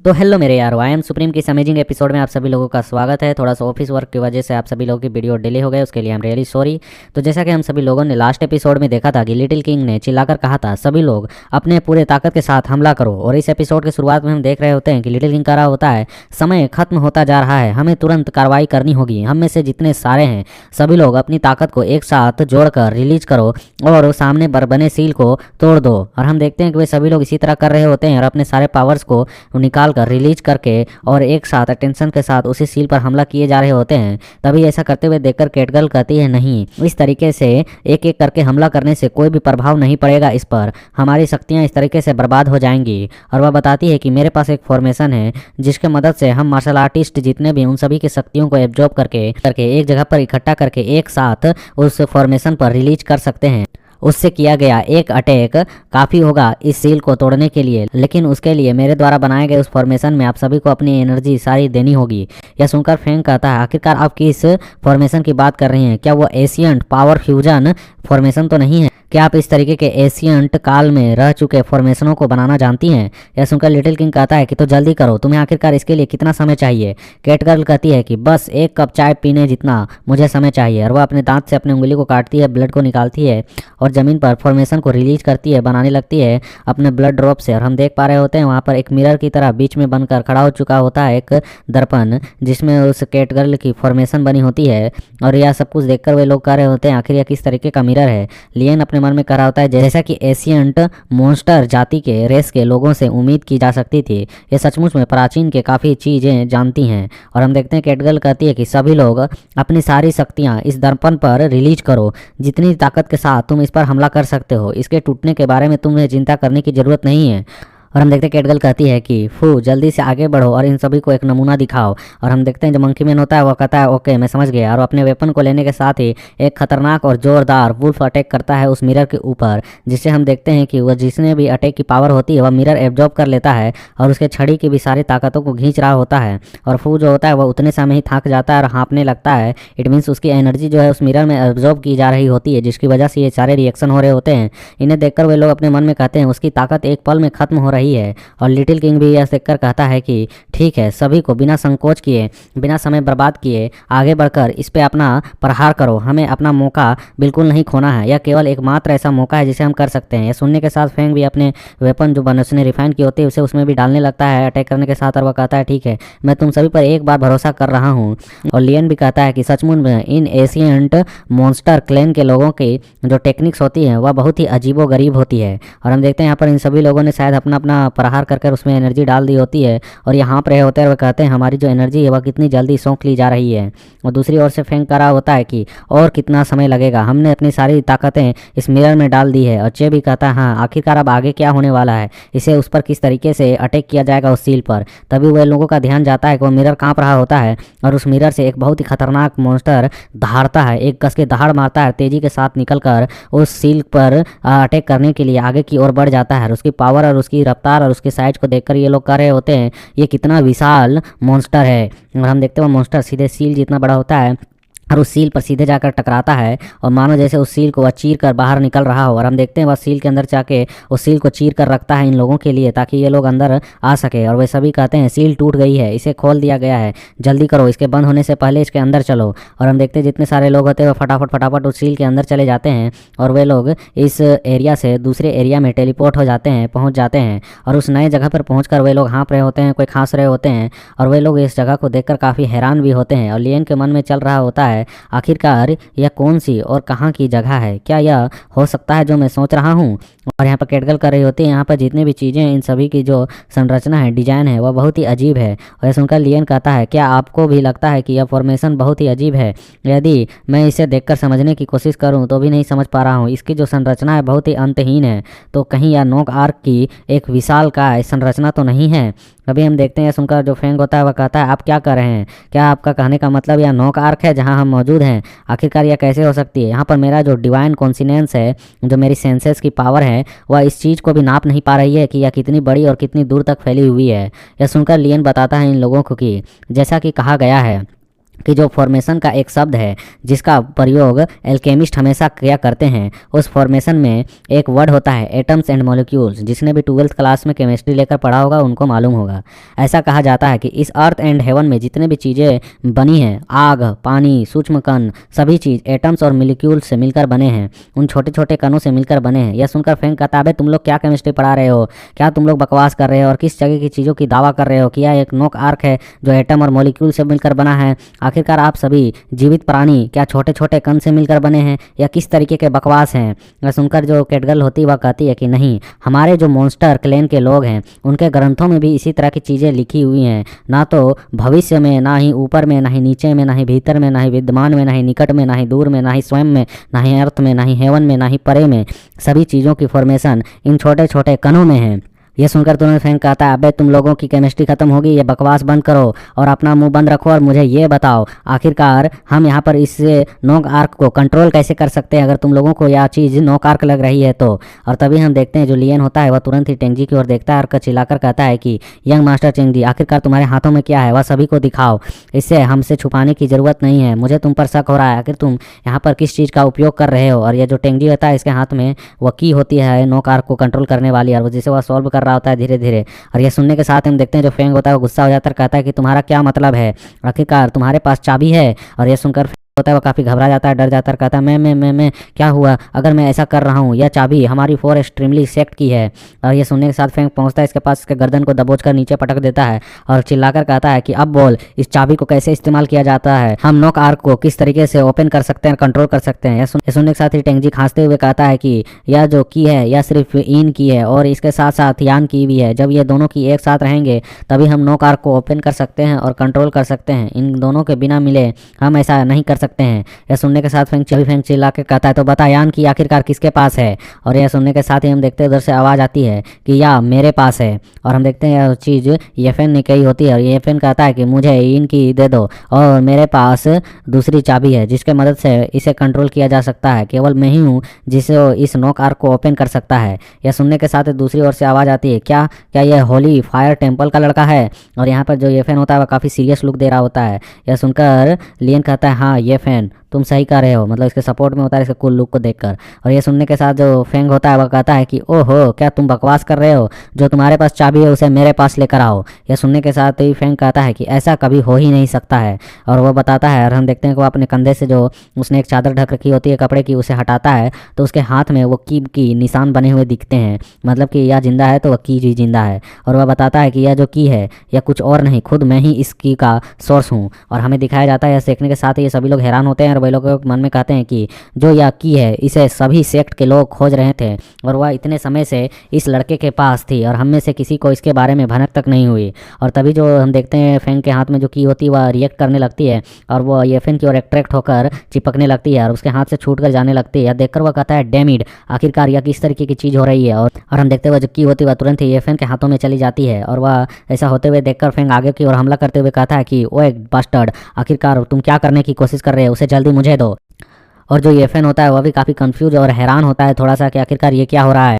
तो हेलो मेरे यार, आई एम सुप्रीम की इस अमेजिंग एपिसोड में आप सभी लोगों का स्वागत है। थोड़ा सा ऑफिस वर्क की वजह से आप सभी लोगों की वीडियो डिले हो गए, उसके लिए आई एम रियली सॉरी। तो जैसा कि हम सभी लोगों ने लास्ट एपिसोड में देखा था कि लिटिल किंग ने चिल्लाकर कहा था सभी लोग अपने पूरे ताकत के साथ हमला करो, और इस एपिसोड के शुरुआत में हम देख रहे होते हैं कि लिटिल किंग कह रहा होता है समय खत्म होता जा रहा है, हमें तुरंत कार्रवाई करनी होगी, हम में से जितने सारे हैं सभी लोग अपनी ताकत को एक साथ जोड़कर रिलीज करो और सामने बने सील को तोड़ दो। और हम देखते हैं कि वे सभी लोग इसी तरह कर रहे होते हैं और अपने सारे पावर्स को निकाल कर रिलीज करके और एक साथ अटेंशन के साथ उसी सील पर हमला किए जा रहे होते हैं। तभी ऐसा करते हुए देखकर कैटगर्ल कहती है नहीं, इस तरीके से एक एक करके हमला करने से कोई भी प्रभाव नहीं पड़ेगा इस पर, हमारी शक्तियां इस तरीके से बर्बाद हो जाएंगी। और वह बताती है कि मेरे पास एक फॉर्मेशन है जिसके मदद से हम मार्शल आर्टिस्ट जितने भी उन सभी की शक्तियों को एब्जॉर्ब करके एक जगह पर इकट्ठा करके एक साथ उस फॉर्मेशन पर रिलीज कर सकते हैं। उससे किया गया एक अटैक काफ़ी होगा इस सील को तोड़ने के लिए, लेकिन उसके लिए मेरे द्वारा बनाए गए उस फॉर्मेशन में आप सभी को अपनी एनर्जी सारी देनी होगी। यह सुनकर फेंग कहता है आखिरकार आप किस फॉर्मेशन की बात कर रही हैं, क्या वो एशियंट पावर फ्यूजन फॉर्मेशन तो नहीं है? क्या आप इस तरीके के एशियंट काल में रह चुके फॉर्मेशनों को बनाना जानती हैं? यह सुनकर लिटिल किंग कहता है कि तो जल्दी करो, तुम्हें आखिरकार इसके लिए कितना समय चाहिए? कैटगर्ल कहती है कि बस एक कप चाय पीने जितना मुझे समय चाहिए। और वह अपने दांत से अपनी उंगली को काटती है, ब्लड को निकालती है और जमीन पर फॉर्मेशन को रिलीज करती है, बनाने लगती है अपने ब्लड ड्रॉप से। और हम देख पा रहे होते हैं वहाँ पर एक मिरर की तरह बीच में बनकर खड़ा हो चुका होता है एक दर्पण, जिसमें उस कैटगर्ल की फॉर्मेशन बनी होती है। और यह सब कुछ देखकर वे लोग कह रहे होते हैं आखिर यह किस तरीके का मिरर है। लियन अपने मन में कह रहा होता है जैसा कि एशियंट मॉन्स्टर जाति के रेस के लोगों से उम्मीद की जा सकती थी, ये सचमुच में प्राचीन के काफ़ी चीज़ें जानती हैं। और हम देखते हैं कैटगर्ल कहती है कि सभी लोग अपनी सारी शक्तियाँ इस दर्पण पर रिलीज करो, जितनी ताकत के साथ तुम इस पर हमला कर सकते हो, इसके टूटने के बारे में तुम्हें चिंता करने की ज़रूरत नहीं है। और हम देखते हैं कैटगर्ल कहती है कि फू जल्दी से आगे बढ़ो और इन सभी को एक नमूना दिखाओ। और हम देखते हैं जो मंकी मैन होता है वो कहता है ओके मैं समझ गया, और अपने वेपन को लेने के साथ ही एक खतरनाक और जोरदार वुल्फ अटैक करता है उस मिरर के ऊपर, जिससे हम देखते हैं कि वह जिसने भी अटैक की पावर होती है वह मिरर एब्जॉर्ब कर लेता है और उसके छड़ी की भी सारी ताकतों को खींच रहा होता है। और फू जो होता है वह उतने समय ही थक जाता है और हाँपने लगता है। इट मीन्स उसकी एनर्जी जो है उस मिरर में एब्जॉर्ब की जा रही होती है, जिसकी वजह से ये सारे रिएक्शन हो रहे होते हैं। इन्हें देखकर वे लोग अपने मन में कहते हैं उसकी ताकत एक पल में खत्म हो रही है। और लिटिल किंग भी यह देखकर कहता है कि ठीक है, सभी को बिना संकोच किए बिना समय बर्बाद किए आगे बढ़कर इस पे अपना प्रहार करो, हमें अपना मौका बिल्कुल नहीं खोना है, यह केवल एकमात्र ऐसा मौका है जिसे हम कर सकते हैं। यह सुनने के साथ फेंग भी अपने वेपन जो उसने रिफाइन की होती है उसे उसमें भी डालने लगता है अटैक करने के साथ। और वह कहता है ठीक है, मैं तुम सभी पर एक बार भरोसा कर रहा हूँ। और लियन भी कहता है कि सचमुच में इन एशियंट मॉन्स्टर क्लैन के लोगों की जो टेक्निक्स होती हैं वह बहुत ही अजीबो गरीब होती है। और हम देखते हैं यहाँ पर इन सभी लोगों ने शायद अपना अपना प्रहार कर उसमें एनर्जी डाल दी होती है और यहाँ पर होते हैं वह कहते हैं हमारी जो एनर्जी है वह कितनी जल्दी सौंप ली जा रही है। और दूसरी ओर से फेंक करा होता है कि और कितना समय लगेगा, हमने अपनी सारी ताकतें इस मिरर में डाल दी है। और चे भी कहता है हाँ आखिरकार अब आगे क्या होने वाला है, इसे उस पर किस तरीके से अटैक किया जाएगा उस सील पर। तभी वह लोगों का ध्यान जाता है कि वह मिरर कांप रहा होता है और उस मिरर से एक बहुत ही खतरनाक मॉन्स्टर दहाड़ता है, एक कस के दहाड़ मारता है, तेजी के साथ निकलकर उस सील पर अटैक करने के लिए आगे की ओर बढ़ जाता है। और उसकी पावर और उसकी रफ्तार और उसकी साइज को देखकर ये लोग कह रहे होते हैं ये कितना विशाल मॉन्स्टर है। और हम देखते हैं वो मॉन्स्टर सीधे सील जितना बड़ा होता है और उस सील पर सीधे जाकर टकराता है और मानो जैसे उस सील को वह चीर कर बाहर निकल रहा हो। और हम देखते हैं वह सील के अंदर जाके उस सील को चीर कर रखता है इन लोगों के लिए ताकि ये लोग अंदर आ सके। और वे सभी कहते हैं सील टूट गई है, इसे खोल दिया गया है, जल्दी करो, इसके बंद होने से पहले इसके अंदर चलो। और हम देखते हैं जितने सारे लोग होते हैं वो फटाफट उस सील के अंदर चले जाते हैं और वे लोग इस एरिया से दूसरे एरिया में टेलीपोर्ट हो जाते हैं, पहुँच जाते हैं। और उस नए जगह पर पहुँच कर वे लोग हाँप रहे होते हैं, कोई खांस रहे होते हैं और वे लोग इस जगह को देखकर काफ़ी हैरान भी होते हैं। और लियन के मन में चल रहा होता है आखिरकार यह कौन सी और कहाँ की जगह है, क्या यह हो सकता है जो मैं सोच रहा हूँ। और यहाँ पर कैटगर्ल कर रही होती है यहाँ पर जितनी भी चीज़ें इन सभी की जो संरचना है, डिजाइन है, वह बहुत ही अजीब है। और यह सुनकर लियन कहता है क्या आपको भी लगता है कि यह फॉर्मेशन बहुत ही अजीब है? यदि मैं इसे देखकर समझने की कोशिश करूँ तो भी नहीं समझ पा रहा हूँ, इसकी जो संरचना है बहुत ही अंतहीन है, तो कहीं यह नोक आर्क की एक विशाल का संरचना तो नहीं है? अभी हम देखते हैं सुनकर जो फेंग होता है वह कहता है आप क्या कर रहे हैं, क्या आपका कहने का मतलब यह नोक आर्क है जहां हम मौजूद हैं? आखिरकार यह कैसे हो सकती है? यहाँ पर मेरा जो डिवाइन कॉन्सिनेंस है, जो मेरी सेंसेस की पावर है, वह इस चीज़ को भी नाप नहीं पा रही है कि यह कितनी बड़ी और कितनी दूर तक फैली हुई है। यह सुनकर लियन बताता है इन लोगों को कि जैसा कि कहा गया है कि जो फॉर्मेशन का एक शब्द है जिसका प्रयोग एल्केमिस्ट हमेशा किया करते हैं, उस फॉर्मेशन में एक वर्ड होता है एटम्स एंड मॉलिक्यूल्स। जिसने भी 12th क्लास में केमिस्ट्री लेकर पढ़ा होगा उनको मालूम होगा। ऐसा कहा जाता है कि इस अर्थ एंड हेवन में जितने भी चीज़ें बनी हैं, आग, पानी, सूक्ष्म कण, सभी चीज़ एटम्स और मॉलिक्यूल्स से मिलकर बने हैं, उन छोटे छोटे कणों से मिलकर बने हैं। यह सुनकर फ्रैंक कहता है, तुम लोग क्या केमिस्ट्री पढ़ा रहे हो, क्या तुम लोग बकवास कर रहे हो और किस जगह की चीज़ों की दावा कर रहे हो कि यह एक नोक आर्क है जो एटम और मॉलिक्यूल से मिलकर बना है। आखिरकार आप सभी जीवित प्राणी क्या छोटे छोटे कण से मिलकर बने हैं या किस तरीके के बकवास हैं। वह सुनकर जो कैटगर्ल होती है वह कहती है कि नहीं, हमारे जो मॉन्स्टर क्लेन के लोग हैं उनके ग्रंथों में भी इसी तरह की चीज़ें लिखी हुई हैं। ना तो भविष्य में, ना ही ऊपर में, ना ही नीचे में, ना ही भीतर में, ना ही विद्यमान में, ना ही निकट में, ना ही दूर में, ना ही स्वयं में, ना ही अर्थ में, ना ही हेवन में, ना ही परे में, सभी चीज़ों की फॉर्मेशन इन छोटे छोटे कणों में है। यह सुनकर तुरंत फ्रैंक कहता है, अबे तुम लोगों की केमिस्ट्री खत्म होगी, ये बकवास बंद करो और अपना मुंह बंद रखो और मुझे ये बताओ आखिरकार हम यहाँ पर इस नोक आर्क को कंट्रोल कैसे कर सकते हैं अगर तुम लोगों को यह चीज़ नोक आर्क लग रही है तो। और तभी हम देखते हैं जो लियन होता है वह तुरंत ही टेंगजी की ओर देखता है और चिल्लाकर कहता है कि यंग मास्टर चेंगजी, आखिरकार तुम्हारे हाथों में क्या है वह सभी को दिखाओ, इससे हमसे छुपाने की ज़रूरत नहीं है, मुझे तुम पर शक हो रहा है, आखिर तुम यहाँ पर किस चीज़ का उपयोग कर रहे हो। और यह जो टेंगजी होता है इसके हाथ में वह की होती है नोक आर्क को कंट्रोल करने वाली, और जिसे वह सॉल्व कर रहा होता है धीरे धीरे। और यह सुनने के साथ हम देखते हैं जो फेंग होता है वो गुस्सा हो जाता है, कहता है कि तुम्हारा क्या मतलब है, आखिरकार तुम्हारे पास चाबी है। और यह सुनकर होता है वो काफ़ी घबरा जाता है, डर जाता है, कहता है मैं क्या हुआ अगर मैं ऐसा कर रहा हूँ, यह चाबी हमारी फोर एक्सट्रीमली सेक्ट की है। और ये सुनने के साथ फेंक पहुँचता है इसके पास, इसके गर्दन को दबोच कर नीचे पटक देता है और चिल्लाकर कहता है कि अब बोल इस चाबी को कैसे इस्तेमाल किया जाता है, हम नोक आर्क को किस तरीके से ओपन कर सकते हैं, कंट्रोल कर सकते हैं। यह सुनने के साथ ही टेंगजी खांसते हुए कहता है कि यह जो की है यह सिर्फ इन की है और इसके साथ साथ यान की भी है, जब ये दोनों की एक साथ रहेंगे तभी हम नोक आर्क को ओपन कर सकते हैं और कंट्रोल कर सकते हैं, इन दोनों के बिना मिले हम ऐसा नहीं कर सकते हैं। सुनने के साथ फेंग चिल्ला के कहता है, तो बता यान की आखिरकार किसके पास है। और यह सुनने के साथ ही हम देखते हैं उधर से आवाज़ आती है कि या मेरे पास है। और हम देखते हैं यह चीज़ येफेन ने कही होती है और येफेन कहता है कि मुझे इनकी दे दो और मेरे पास दूसरी चाबी है जिसके मदद से इसे कंट्रोल किया जा सकता है, केवल मैं ही हूँ जिसे इस नोक आर्क को ओपन कर सकता है। यह सुनने के साथ दूसरी ओर से आवाज़ आती है, क्या यह होली फायर टेम्पल का लड़का है। और यहाँ पर जो येफेन होता है वह काफ़ी सीरियस लुक दे रहा होता है। यह सुनकर लियन कहता है, हाँ येफेन तुम सही कर रहे हो, मतलब इसके सपोर्ट में होता है इसके कूल लुक को देखकर। और ये सुनने के साथ जो फेंग होता है वह कहता है कि ओहो क्या तुम बकवास कर रहे हो, जो तुम्हारे पास चाबी है उसे मेरे पास लेकर आओ। यह सुनने के साथ ही फेंग कहता है कि ऐसा कभी हो ही नहीं सकता है। और वह बताता है और हम देखते हैं कि वह अपने कंधे से जो उसने एक चादर ढक रखी होती है कपड़े की उसे हटाता है तो उसके हाथ में वो की निशान बने हुए दिखते हैं, मतलब कि यह जिंदा है तो वह की भी जिंदा है। और वह बताता है कि यह जो की है यह कुछ और नहीं, खुद मैं ही इस की का सोर्स हूँ। और हमें दिखाया जाता है यह देखने के साथ ही ये सभी लोग हैरान होते हैं और वही लोग मन में कहते हैं कि जो यह की है इसे सभी सेक्ट के लोग खोज रहे थे और वह इतने समय से इस लड़के के पास थी और हम में से किसी को इसके बारे में भनक तक नहीं हुई। और तभी जो हम देखते हैं फेंग के हाथ में जो की होती है वह रिएक्ट करने लगती है और वह येफेन की ओर अट्रैक्ट होकर चिपकने लगती है और उसके हाथ से छूट कर जाने लगती है। देखकर वह कहता है डैमिड, आखिरकार यह किस तरीके की चीज़ हो रही है। और हम देखते हुए जो की होती है वह तुरंत ही येफेन के हाथों में चली जाती है और वह ऐसा होते हुए देखकर फेंग आगे की ओर हमला करते हुए कहता है कि ओए बास्टर्ड, आखिरकार तुम क्या करने की कोशिश कर रहे हो, उसे जल्दी मुझे दो। और जो येफेन होता है वह भी काफ़ी कंफ्यूज और हैरान होता है थोड़ा सा कि आखिरकार ये क्या हो रहा है।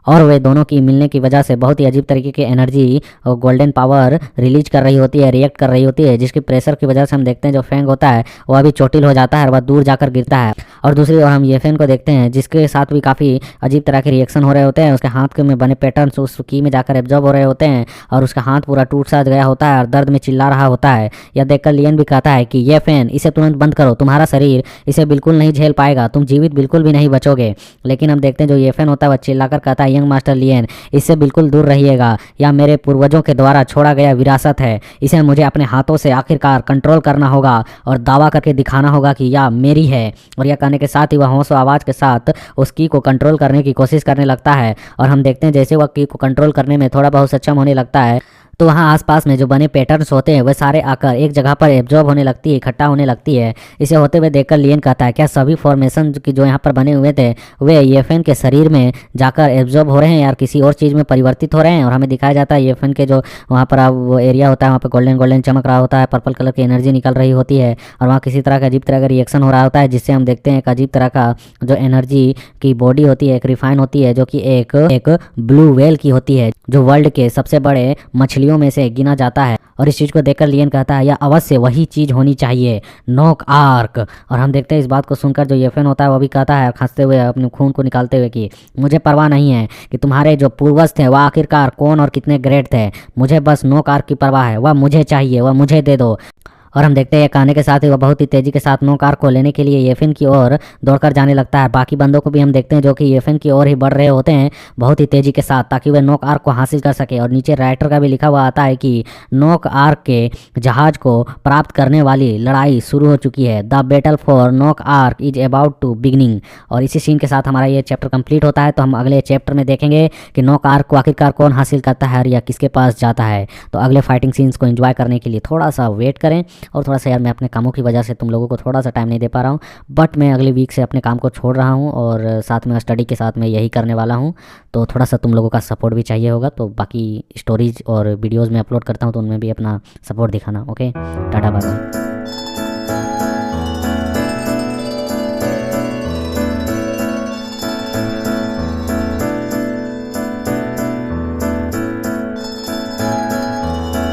और वे दोनों की मिलने की वजह से बहुत ही अजीब तरीके की एनर्जी और गोल्डन पावर रिलीज कर रही होती है, रिएक्ट कर रही होती है, जिसकी प्रेशर की वजह से हम देखते हैं जो फेंग होता है वह भी चोटिल हो जाता है और वह दूर जाकर गिरता है। और दूसरी ओर हम येफेन को देखते हैं जिसके साथ भी काफ़ी अजीब तरह के रिएक्शन हो रहे होते हैं, उसके हाथ के में बने पैटर्न्स उस की में जाकर एब्जॉर्ब हो रहे होते हैं और उसका हाथ पूरा टूट सा गया होता है और दर्द में चिल्ला रहा होता है। यह देखकर लियन भी कहता है कि येफेन इसे तुरंत बंद करो, तुम्हारा शरीर इसे बिल्कुल नहीं झेल पाएगा, तुम जीवित बिल्कुल भी नहीं बचोगे। लेकिन हम देखते हैं जो येफेन होता है वह चिल्लाकर कहता है, यंग मास्टर लियन इससे बिल्कुल दूर रहिएगा, यह मेरे पूर्वजों के द्वारा छोड़ा गया विरासत है, इसे मुझे अपने हाथों से आखिरकार कंट्रोल करना होगा और दावा करके दिखाना होगा कि यह मेरी है। और यह कहने के साथ ही वह होश और आवाज़ के साथ उस की को कंट्रोल करने की कोशिश करने लगता है और हम देखते हैं जैसे वह की को कंट्रोल करने में थोड़ा बहुत सक्षम होने लगता है तो वहाँ आसपास में जो बने पैटर्न्स होते हैं वे सारे आकर एक जगह पर एब्जॉर्ब होने लगती है, इकट्ठा होने लगती है। इसे होते हुए देखकर लियन कहता है, क्या सभी फॉर्मेशन की जो यहाँ पर बने हुए थे वे येफेन के शरीर में जाकर एब्जॉर्ब हो रहे हैं या किसी और चीज़ में परिवर्तित हो रहे हैं। और हमें दिखाया जाता है येफेन के जो वहाँ पर अब वो एरिया होता है वहाँ पर गोल्डन चमक रहा होता है, पर्पल कलर की एनर्जी निकल रही होती है और वहाँ किसी तरह का अजीब तरह का रिएक्शन हो रहा होता है, जिससे हम देखते हैं एक अजीब तरह का जो एनर्जी की बॉडी होती है, एक रिफाइन होती है जो कि एक ब्लू वेल की होती है, जो वर्ल्ड के सबसे बड़े मछलियों घड़ियों में से गिना जाता है। और इस चीज़ को देखकर लियन कहता है यह अवश्य वही चीज़ होनी चाहिए, नोक आर्क। और हम देखते हैं इस बात को सुनकर जो येफेन होता है वो भी कहता है हंसते हुए, अपने खून को निकालते हुए कि मुझे परवाह नहीं है कि तुम्हारे जो पूर्वज थे वह आखिरकार कौन और कितने ग्रेट थे, मुझे बस नोक आर्क की परवाह है, वह मुझे चाहिए, वह मुझे दे दो। और हम देखते हैं कहने के साथ ही वह बहुत ही तेजी के साथ नोक आर्क को लेने के लिए येफिन की ओर दौड़कर जाने लगता है। बाकी बंदों को भी हम देखते हैं जो कि येफिन की ओर ही बढ़ रहे होते हैं बहुत ही तेजी के साथ, ताकि वह नोक आर्क को हासिल कर सके। और नीचे राइटर का भी लिखा हुआ आता है कि नोक आर्क के जहाज को प्राप्त करने वाली लड़ाई शुरू हो चुकी है, the battle for Noak Ark is about to beginning. और इसी सीन के साथ हमारा ये चैप्टर कंप्लीट होता है। तो हम अगले चैप्टर में देखेंगे कि नोक आर्क को आखिरकार कौन हासिल करता है या किसके पास जाता है। तो अगले फाइटिंग सीन्स को एंजॉय करने के लिए थोड़ा सा वेट करें। और थोड़ा सा यार मैं अपने कामों की वजह से तुम लोगों को थोड़ा सा टाइम नहीं दे पा रहा हूँ, बट मैं अगले वीक से अपने काम को छोड़ रहा हूँ और साथ में स्टडी के साथ मैं यही करने वाला हूँ। तो थोड़ा सा तुम लोगों का सपोर्ट भी चाहिए होगा। तो बाकी स्टोरीज और वीडियोज़ में अपलोड करता हूँ तो उनमें भी अपना सपोर्ट दिखाना। Okay, tata bye bye.